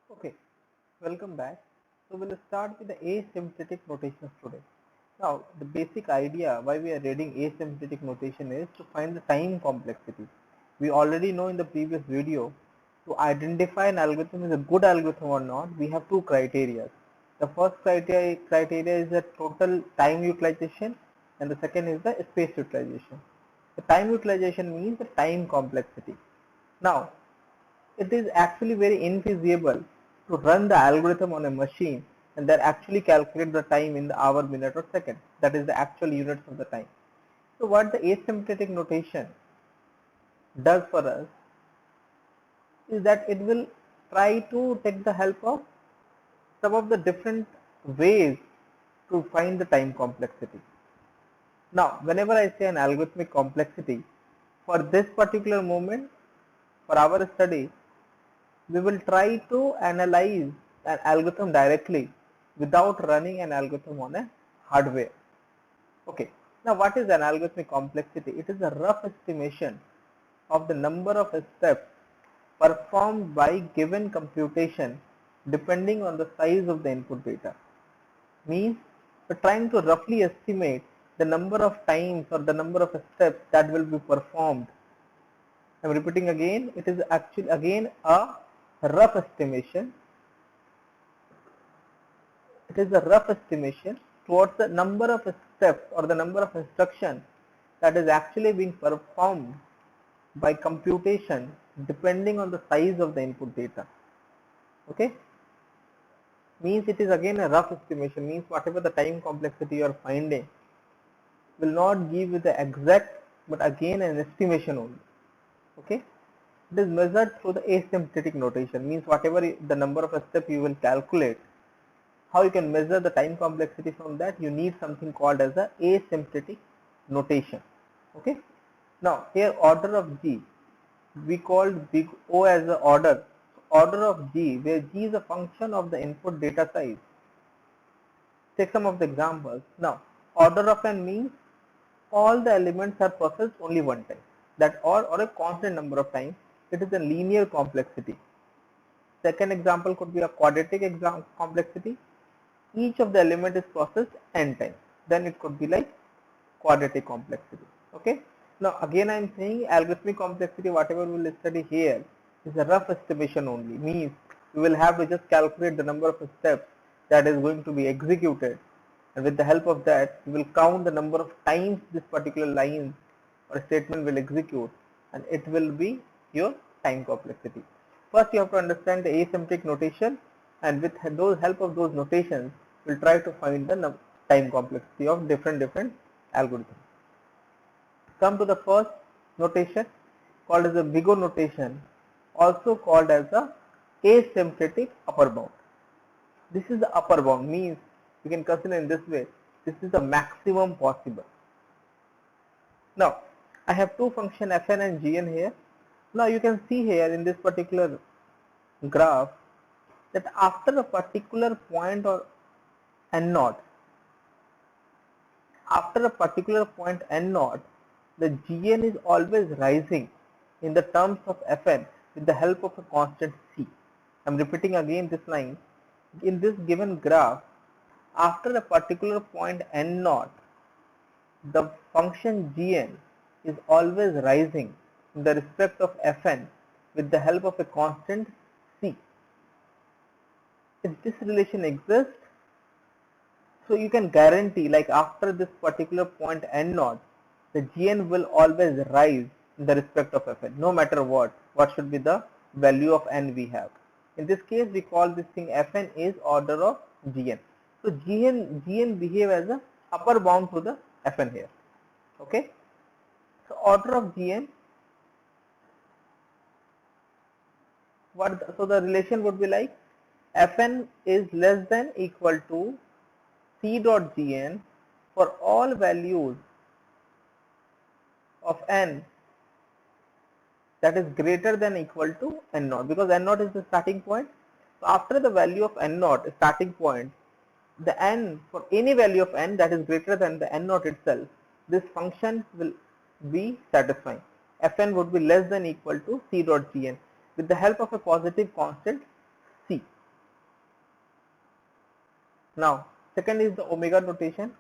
Okay, welcome back. So we'll start with the asymptotic notations today. Now, the basic idea why we are reading asymptotic notation is to find the time complexity. We already know in the previous video, to identify an algorithm is a good algorithm or not, we have two criteria. The first criteria is the total time utilization and the second is the space utilization. The time utilization means the time complexity. Now, it is actually very infeasible to run the algorithm on a machine and then actually calculate the time in the hour, minute or second. That is the actual units of the time. So what the asymptotic notation does for us is that it will try to take the help of some of the different ways to find the time complexity. Now, whenever I say an algorithmic complexity, for this particular moment, for our study, we will try to analyze an algorithm directly without running an algorithm on a hardware. Okay. Now what is an algorithmic complexity? It is a rough estimation of the number of steps performed by given computation depending on the size of the input data. Means we're trying to roughly estimate the number of times or the number of steps that will be performed. I'm repeating again, it is actually again a rough estimation. It is a rough estimation towards the number of steps or the number of instructions that is actually being performed by computation depending on the size of the input data. Okay, means it is again a rough estimation, means whatever the time complexity you are finding will not give you the exact but again an estimation only. Okay, it is measured through the asymptotic notation, means whatever the number of steps you will calculate, how you can measure the time complexity from that, you need something called as a asymptotic notation. Okay, now here order of G, we called big O as the order of G, where G is a function of the input data size. Take some of the examples. Now order of n means all the elements are processed only one time, that or a constant number of times. It is a linear complexity. Second example could be a quadratic complexity. Each of the element is processed n times, then it could be like quadratic complexity. Okay, now again I am saying algorithmic complexity, whatever we will study here is a rough estimation only, means we will have to just calculate the number of steps that is going to be executed, and with the help of that we will count the number of times this particular line or statement will execute, and it will be your time complexity. First you have to understand the asymptotic notation, and with those help of those notations we'll try to find the time complexity of different algorithms. Come to the first notation called as a Vigo notation, also called as the asymptotic upper bound. This is the upper bound, means you can consider in this way, this is the maximum possible. Now I have two functions fn and gn here. Now you can see here in this particular graph that after a particular point or n naught, after a particular point n naught, the gn is always rising in the terms of fn with the help of a constant c. I am repeating again this line. In this given graph, after a particular point n naught, the function gn is always rising in the respect of fn with the help of a constant c. If this relation exists, so you can guarantee like after this particular point n naught, the gn will always rise in the respect of fn, no matter what should be the value of n we have. In this case we call this thing fn is order of gn. So gn behave as a upper bound to the fn here. Okay, so order of gn, so the relation would be like fn is less than equal to c dot gn for all values of n that is greater than equal to n naught, because n naught is the starting point. So after the value of n naught starting point, the n for any value of n that is greater than the n naught itself, this function will be satisfying. Fn would be less than equal to c dot gn with the help of a positive constant c. Now, second is the omega notation,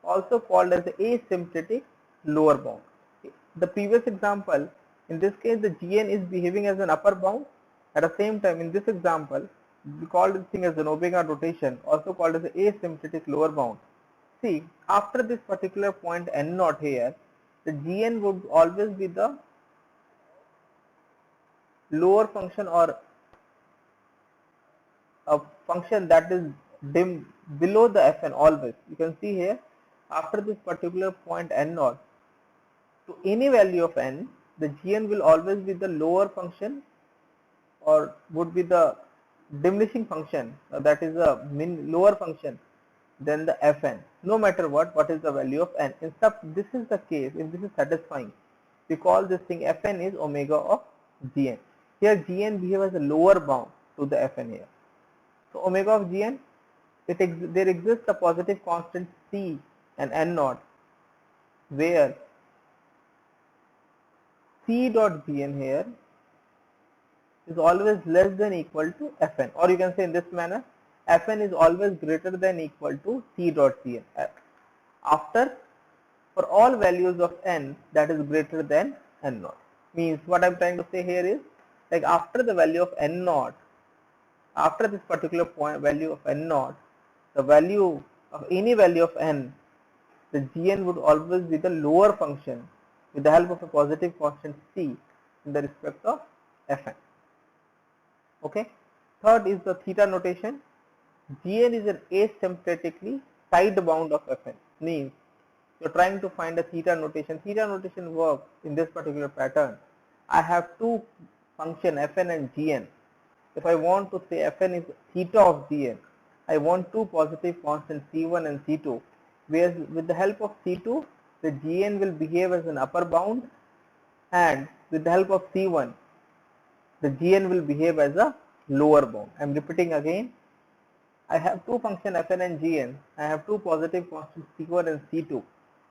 also called as the asymptotic lower bound. The previous example, in this case the Gn is behaving as an upper bound. At the same time, in this example, we call this thing as an omega notation, also called as the asymptotic lower bound. See, after this particular point n naught here, the Gn would always be the lower function or a function that is dim below the Fn always. You can see here, after this particular point n naught, to any value of n, the Gn will always be the lower function or would be the diminishing function, that is a lower function than the Fn, no matter what is the value of n. In fact, this is the case, if this is satisfying, we call this thing Fn is omega of Gn. Here Gn behaves as a lower bound to the Fn here. So omega of Gn, there exists a positive constant C and n naught, where C dot Gn here is always less than equal to Fn, or you can say in this manner, Fn is always greater than equal to C dot Cn. After, for all values of n that is greater than n naught. Means what I am trying to say here is, like after the value of n naught, after this particular point value of n naught, the value of any value of n, the Gn would always be the lower function with the help of a positive constant C in the respect of Fn. Okay. Third is the theta notation. Gn is an asymptotically side bound of Fn. Means you are trying to find a theta notation. Theta notation works in this particular pattern. I have two functions Fn and Gn. If I want to say Fn is theta of Gn, I want two positive constants C1 and C2, where with the help of C2, the Gn will behave as an upper bound, and with the help of C1, the Gn will behave as a lower bound. I am repeating again. I have two functions Fn and Gn. I have two positive constants C1 and C2.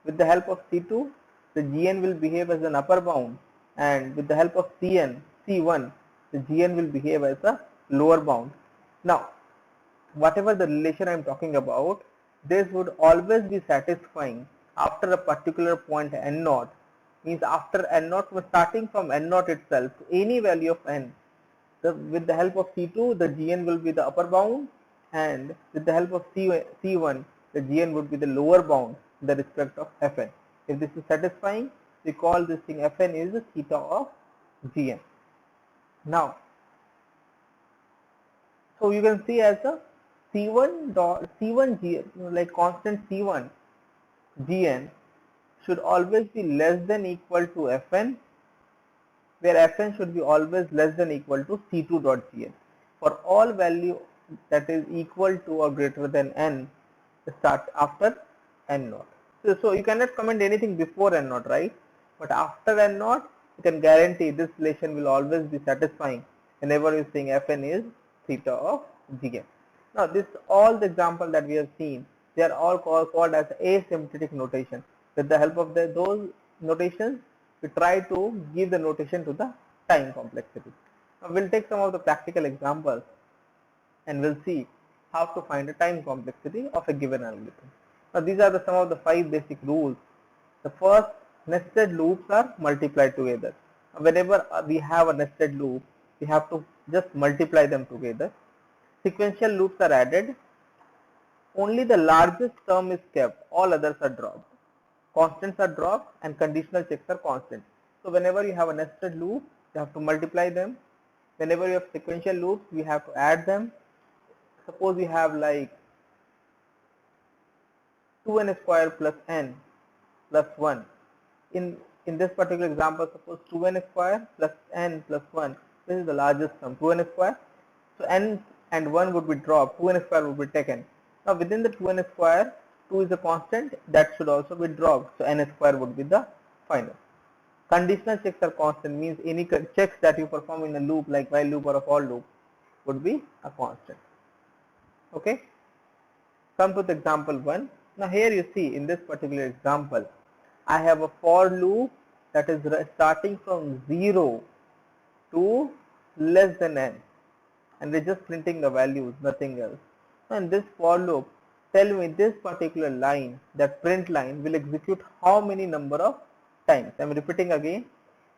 With the help of C2, the Gn will behave as an upper bound, and with the help of C1, the Gn will behave as a lower bound. Now, whatever the relation I am talking about, this would always be satisfying after a particular point n naught. Means after n naught, starting from n naught itself to any value of n, with the help of C2, the Gn will be the upper bound, and with the help of C1, the Gn would be the lower bound in the respect of Fn. If this is satisfying, we call this thing Fn is theta of Gn. Now, so you can see as a C1 Gn, like constant C1 Gn should always be less than equal to Fn, where Fn should be always less than equal to C2 dot Gn. For all value that is equal to or greater than n, start after n naught. So you cannot comment anything before n naught, right? But after n naught, you can guarantee this relation will always be satisfying whenever you are saying Fn is theta of Gn. Now this all the example that we have seen, they are all called as asymptotic notation. With the help of those notations, we try to give the notation to the time complexity. Now we'll take some of the practical examples and we'll see how to find the time complexity of a given algorithm. Now these are some of the 5 basic rules. The first, nested loops are multiplied together. Whenever we have a nested loop, we have to just multiply them together. Sequential loops are added. Only the largest term is kept, all others are dropped. Constants are dropped and conditional checks are constant. So whenever you have a nested loop, you have to multiply them. Whenever you have sequential loops, we have to add them. Suppose we have like 2n square plus n plus 1. In this particular example, suppose 2n square plus n plus 1. This is the largest sum, 2n square. So n and 1 would be dropped, 2n square would be taken. Now within the 2n square, 2 is a constant, that should also be dropped. So n square would be the final. Conditional checks are constant, means any checks that you perform in a loop like while loop or a for loop would be a constant. Okay. Come to the example 1. Now here you see in this particular example, I have a for loop that is starting from 0 to less than n, and we're just printing the values, nothing else. And this for loop, tell me this particular line, that print line, will execute how many number of times. I am repeating again.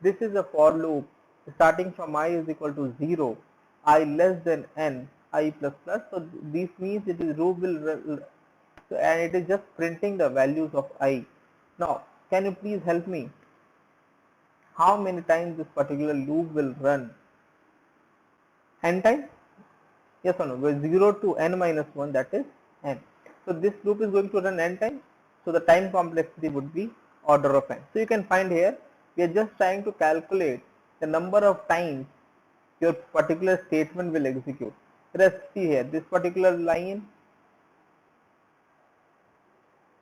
This is a for loop starting from I is equal to 0, I less than n, I plus plus. So this means it is loop will and it is just printing the values of I. Now, can you please help me? How many times this particular loop will run? N times? Yes or no? With 0 to n minus 1, that is n. So this loop is going to run n times. So the time complexity would be order of n. So you can find here, we are just trying to calculate the number of times your particular statement will execute. Let's see here, this particular line.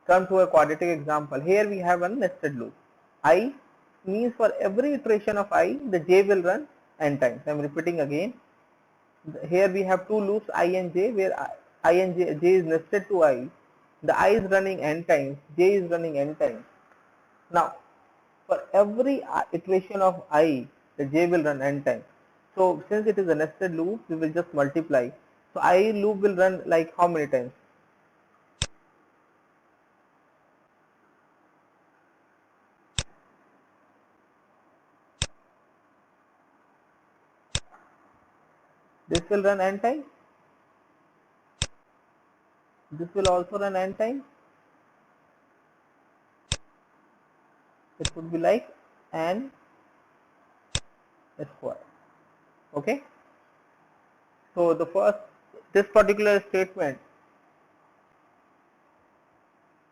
Come to a quadratic example. Here we have a nested loop. I means for every iteration of I, the j will run n times. I am repeating again. Here we have two loops I and j, where I and j is nested to I. The I is running n times, j is running n times. Now, for every iteration of I, the j will run n times. So since it is a nested loop, we will just multiply. So I loop will run like how many times? This will run n times. This will also run n times. It would be like n square. Okay. So the first, this particular statement,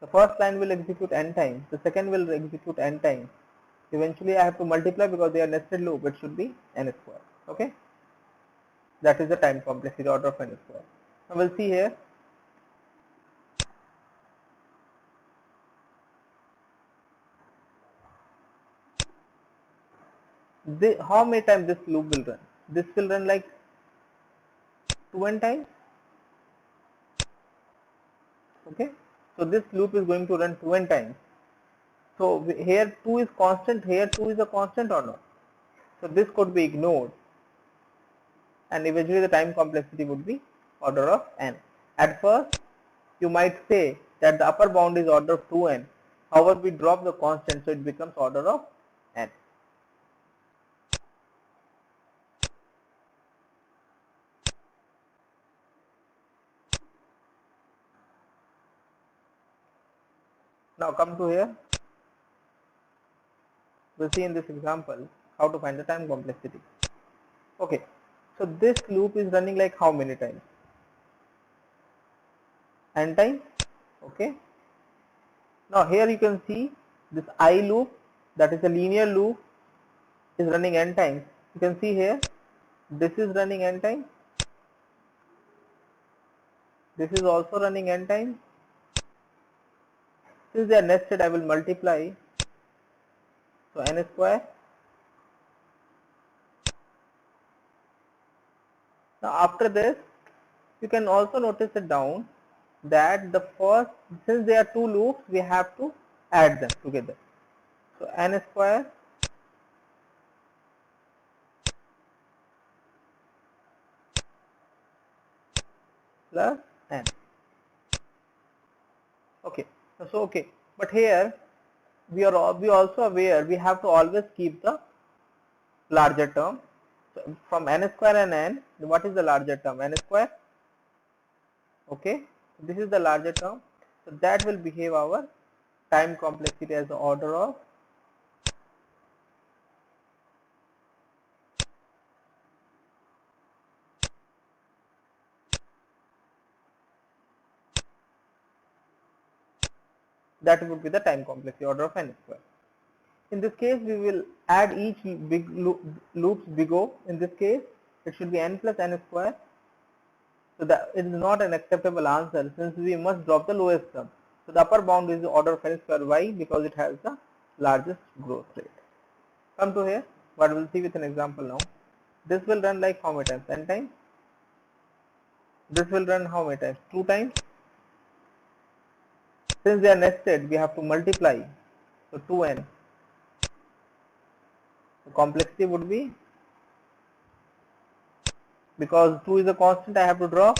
the first line will execute n times. The second will execute n times. Eventually, I have to multiply because they are nested loop. It should be n square. Okay. That is the time complexity order of n square. Now we'll see here. How many times this loop will run? This will run like 2n times. Okay. So this loop is going to run 2n times. So here 2 is constant. Here 2 is a constant or not? So this could be ignored. And eventually the time complexity would be order of n. At first, you might say that the upper bound is order of 2n. However, we drop the constant, so it becomes order of n. Now come to here. We'll see in this example how to find the time complexity. Okay, so this loop is running like how many times? N times. Okay. Now here you can see this I loop, that is a linear loop, is running n times. You can see here, this is running n times. This is also running n times. Since they are nested, I will multiply. So n square. Now after this, you can also notice it down that the first, since there are two loops, we have to add them together. So n square plus n. Okay. So okay, but here we also aware we have to always keep the larger term. So from n square and n, what is the larger term? N square. Okay, this is the larger term. So that will behave our time complexity as the order of that would be the time complexity order of n square. In this case, we will add each big loops big O. In this case, it should be n plus n square. So that it is not an acceptable answer since we must drop the lowest term. So the upper bound is the order of n square y because it has the largest growth rate. Come to here, what we will see with an example now. This will run like how many times? N times. This will run how many times? 2 times. Since they are nested, we have to multiply. So 2n. The complexity would be, because 2 is a constant, I have to draw.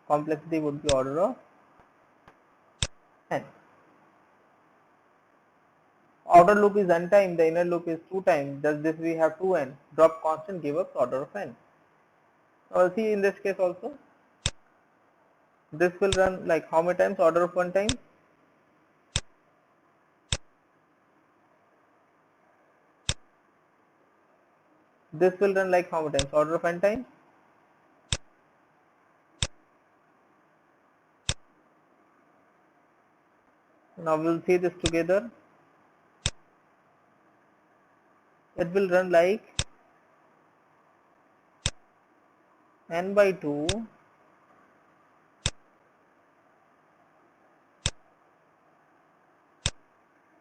Complexity would be order of outer loop is n time, the inner loop is 2 times, thus this we have 2n. Drop constant give us order of n. Now see in this case also, this will run like how many times? Order of 1 time. This will run like how many times? Order of n times. Now we'll see this together. It will run like n by 2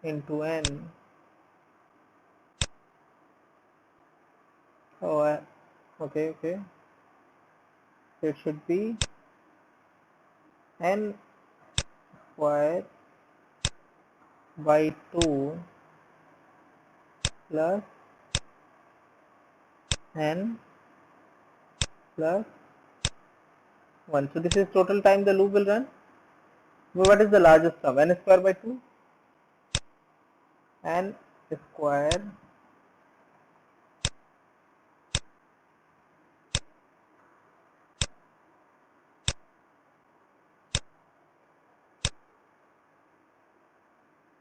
into n. Oh, okay. It should be n square by 2 plus n plus 1. So this is total time the loop will run. What is the largest sum? N square by 2? N square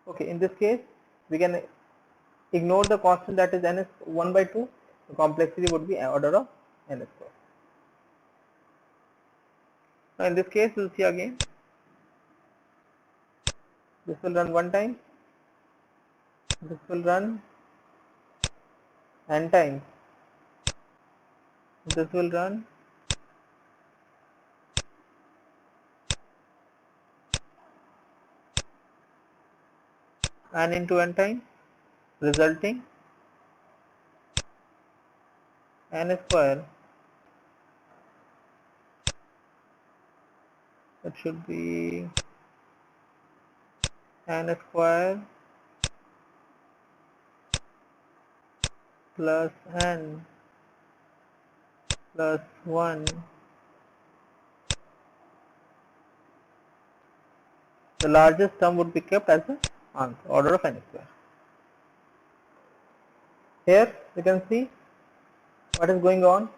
okay, in this case we can ignore the constant, that is n is 1 by 2. The complexity would be order of n square. Now in this case we'll see again, this will run 1 time, this will run n times, this will run n into n times, resulting n square, it should be n square plus n plus 1. The largest term would be kept as the answer, order of n square. Here you can see what is going on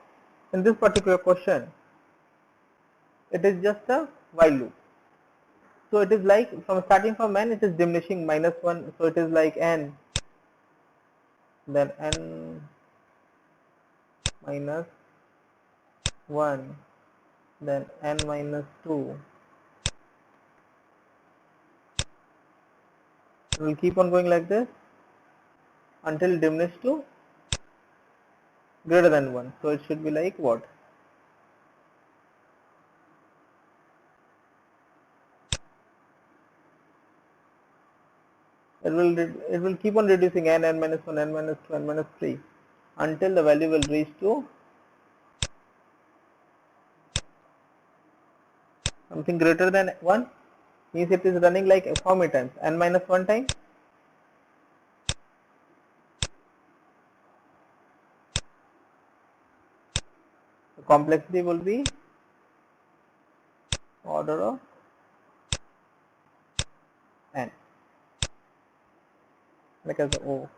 in this particular question. It is just a while loop. So it is like from starting from n, it is diminishing -1. So it is like n, then n minus 1, then n minus 2. It will keep on going like this until diminish to greater than 1. So it should be like what? It will keep on reducing n minus 1, n minus 2, n minus 3 until the value will reach to something greater than 1. Means it is running like how many times? N minus 1 time. The complexity will be order of n, like as O.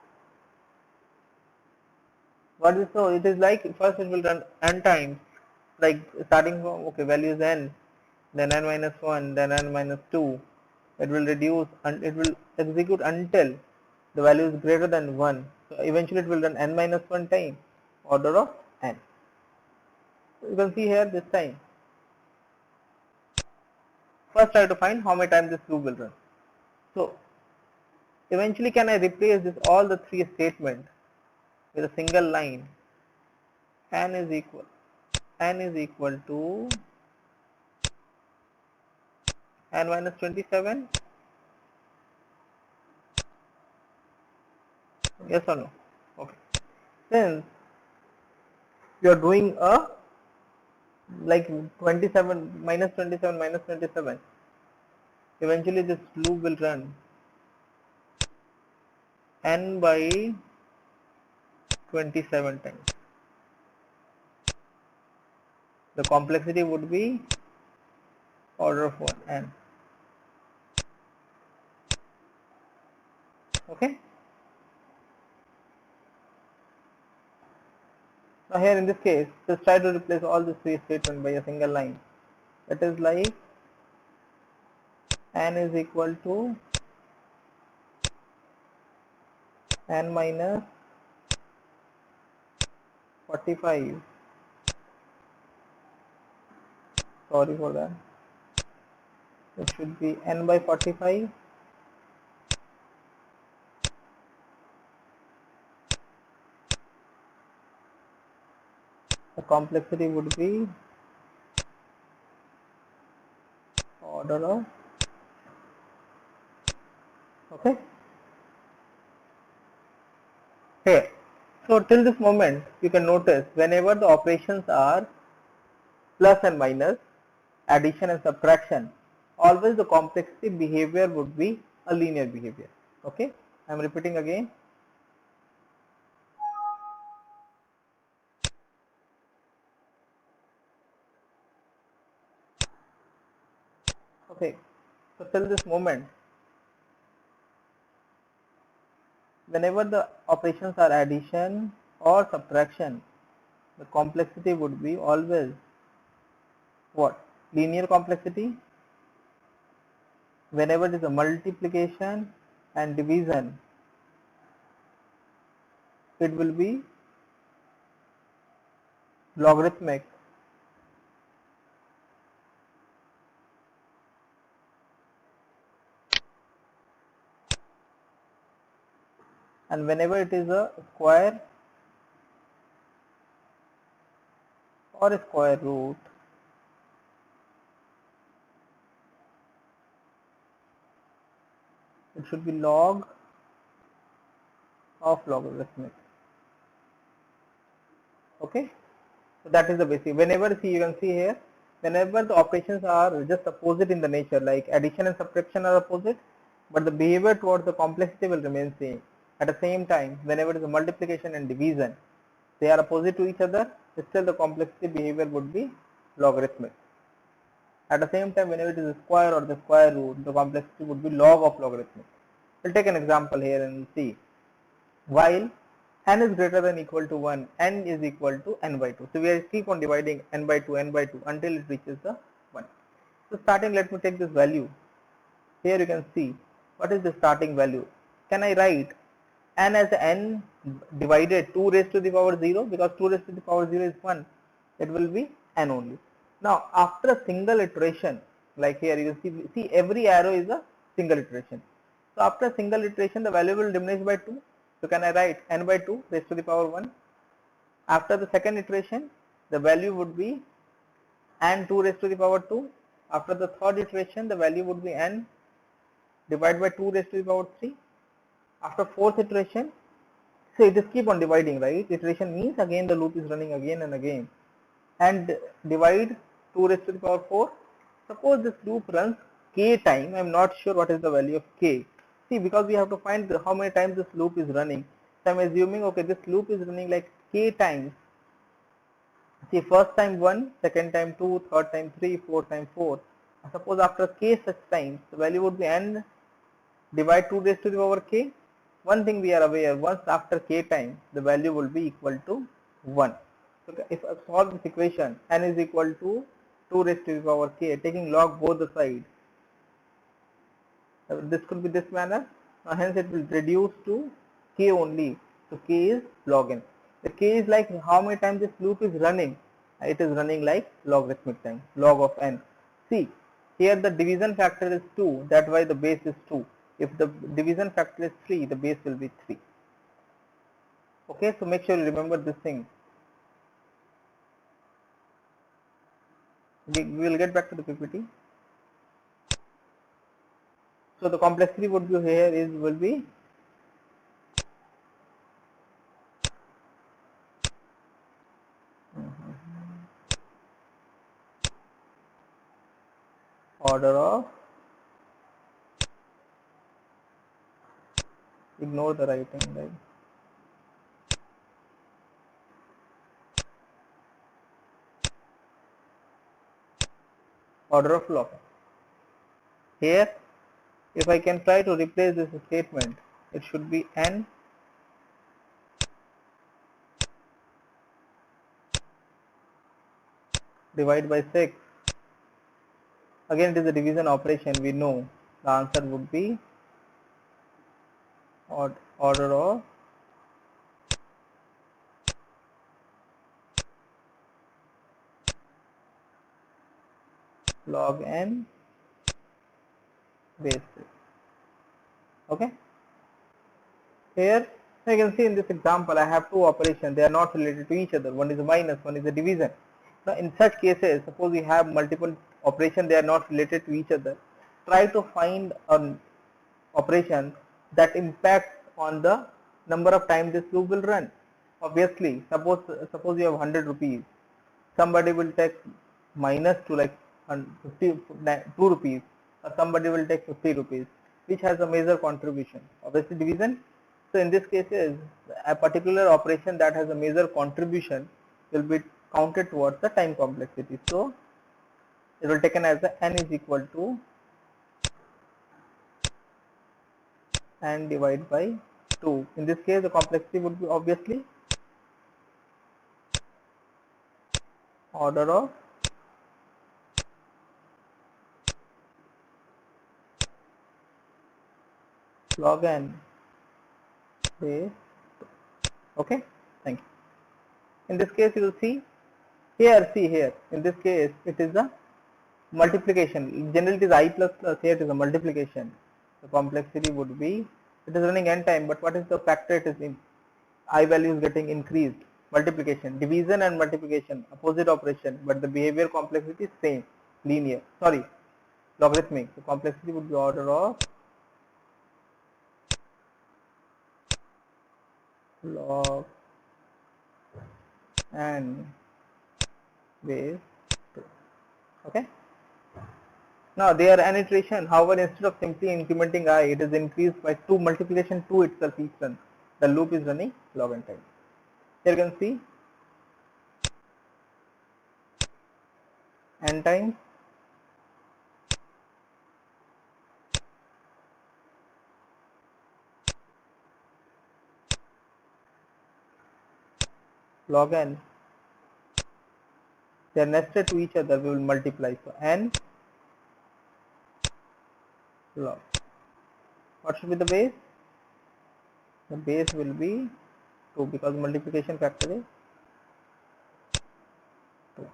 What is so? It is like first it will run n times, like starting from value is n, then n minus 1, then n minus 2. It will reduce and it will execute until the value is greater than 1. So eventually it will run n minus 1 time, order of n. So you can see here this time. First try to find how many times this loop will run. So eventually can I replace this all the three statements with a single line? N is equal to n minus 27. Yes or no? Okay. Since you are doing a like 27 minus 27 minus 27, eventually this loop will run n by 27 times. The complexity would be order of 1 n. Okay. Now here in this case, just try to replace all these three statements by a single line. It is like n is equal to n minus 45. Sorry for that. It should be n by 45. The complexity would be order of, okay. Here, so till this moment you can notice whenever the operations are plus and minus, addition and subtraction, always the complexity behavior would be a linear behavior. Okay, I am repeating again. Okay, so till this moment, whenever the operations are addition or subtraction, the complexity would be always what? Linear complexity. Whenever it is a multiplication and division, it will be logarithmic. And whenever it is a square or a square root, it should be log of logarithmic. Okay, so that is the basic. Whenever you can see here, whenever the operations are just opposite in the nature, like addition and subtraction are opposite, but the behavior towards the complexity will remain same. At the same time, whenever it is a multiplication and division, they are opposite to each other, still the complexity behavior would be logarithmic. At the same time, whenever it is a square or the square root, the complexity would be log of logarithmic. We'll take an example here and see. While n is greater than equal to 1, n is equal to n by 2. So we keep on dividing n by 2 until it reaches the 1. So starting, let me take this value. Here you can see what is the starting value. Can I write n as n divided 2 raised to the power 0, because 2 raised to the power 0 is 1. It will be n only. Now after a single iteration, like here you see every arrow is a single iteration. So after a single iteration, the value will diminish by 2. So can I write n by 2 raised to the power 1. After the second iteration, the value would be n 2 raised to the power 2. After the third iteration, the value would be n divided by 2 raised to the power 3. After fourth iteration, so it is keep on dividing, right? Iteration means again the loop is running again and again. And divide 2 raised to the power 4. Suppose this loop runs k time. I am not sure what is the value of k. See, because we have to find how many times this loop is running. So I am assuming, okay, this loop is running like k times. See, first time 1, second time 2, third time 3, fourth time 4. Suppose after k such times, the value would be n divide 2 raised to the power k. One thing we are aware, once after k time, the value will be equal to 1. So if I solve this equation, n is equal to 2 raised to the power k, taking log both the sides, this could be this manner. Hence it will reduce to k only. So k is log n. The k is like how many times this loop is running. It is running like logarithmic time, log of n. See, here the division factor is 2, that's why the base is 2. If the division factor is 3, the base will be 3. Okay, so make sure you remember this thing. We will get back to the PPT. So the complexity would be here will be order of, ignore the writing, right? Order of log. Here, if I can try to replace this statement, it should be n divide by 6. Again it is a division operation, we know the answer would be order of log n base 6. Okay. Here you can see in this example I have two operations, they are not related to each other. One is a minus, one is a division. Now in such cases, suppose we have multiple operations, they are not related to each other. Try to find an operation that impacts on the number of times this loop will run. Obviously, suppose you have 100 rupees, somebody will take minus to like 2 rupees, or somebody will take 50 rupees, which has a major contribution. Obviously division. So in this case, a particular operation that has a major contribution will be counted towards the time complexity. So it will taken as the n is equal to n divided by 2. In this case, the complexity would be obviously order of log n base 2. Okay, thank you. In this case, you will see here, in this case, it is a multiplication. Generally, it is I plus plus, here it is a multiplication. The complexity would be, it is running n time, but what is the factor it is in? I value is getting increased. Multiplication, division and multiplication, opposite operation, but the behavior complexity is same, linear, sorry, logarithmic. So complexity would be order of log n base 2. Okay. Now there an iteration, however, instead of simply incrementing I, it is increased by 2 multiplication 2 itself each run. The loop is running log n time. Here you can see n times log n. They are nested to each other, we will multiply. So n log. What should be the base? The base will be 2 because multiplication factor is 2.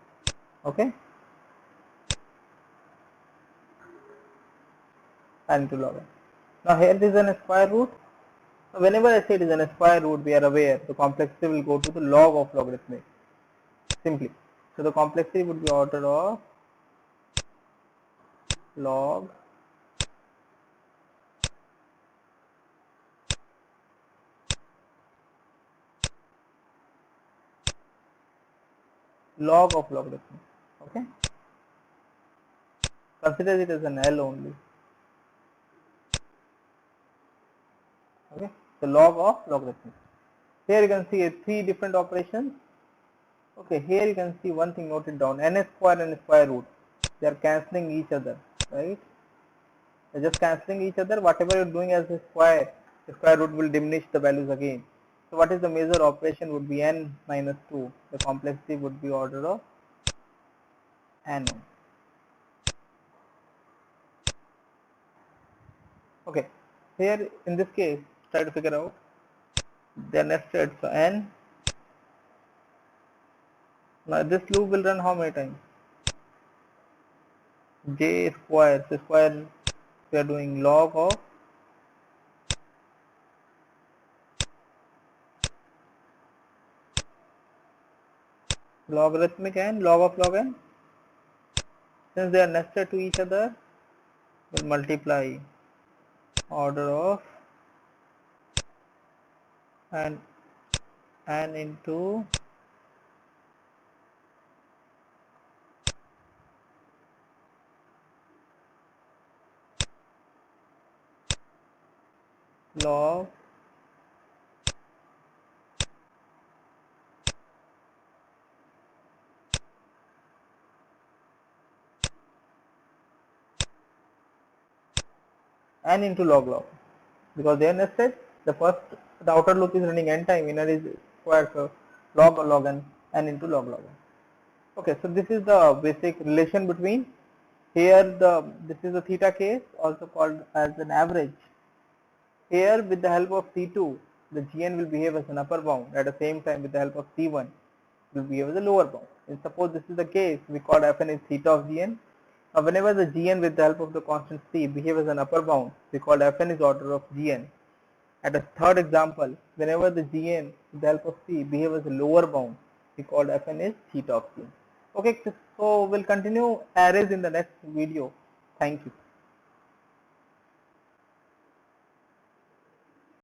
Okay. And to log n. Now here it is a square root. So whenever I say it is a square root, we are aware the complexity will go to the log of logarithmic. Simply. So the complexity would be order of log of logarithm. Okay. Consider it as an L only. Okay. The log of logarithm. Here you can see 3 different operations. Okay. Here you can see one thing noted down. N square and square root. They are cancelling each other. Right. They are just cancelling each other. Whatever you are doing as a square, the square root will diminish the values again. So what is the major operation would be n minus 2. The complexity would be order of n. Okay, here in this case, try to figure out they are nested. So n. Now this loop will run how many times? J square. So square we are doing log of logarithmic n, log of log n. Since they are nested to each other, will multiply order of n into log n into log, because they are nested. The outer loop is running n time, inner is square, so log n into log n. Okay, so this is the basic relation between here this is the theta case, also called as an average. Here with the help of C2, the Gn will behave as an upper bound. At the same time with the help of C1 will behave as a lower bound. And suppose this is the case, we call Fn is theta of Gn. Now whenever the Gn with the help of the constant C behave as an upper bound, we call Fn is order of Gn. At a third example, whenever the Gn with the help of C behave as a lower bound, we call Fn is theta of Gn. Okay, so we'll continue arrays in the next video. Thank you.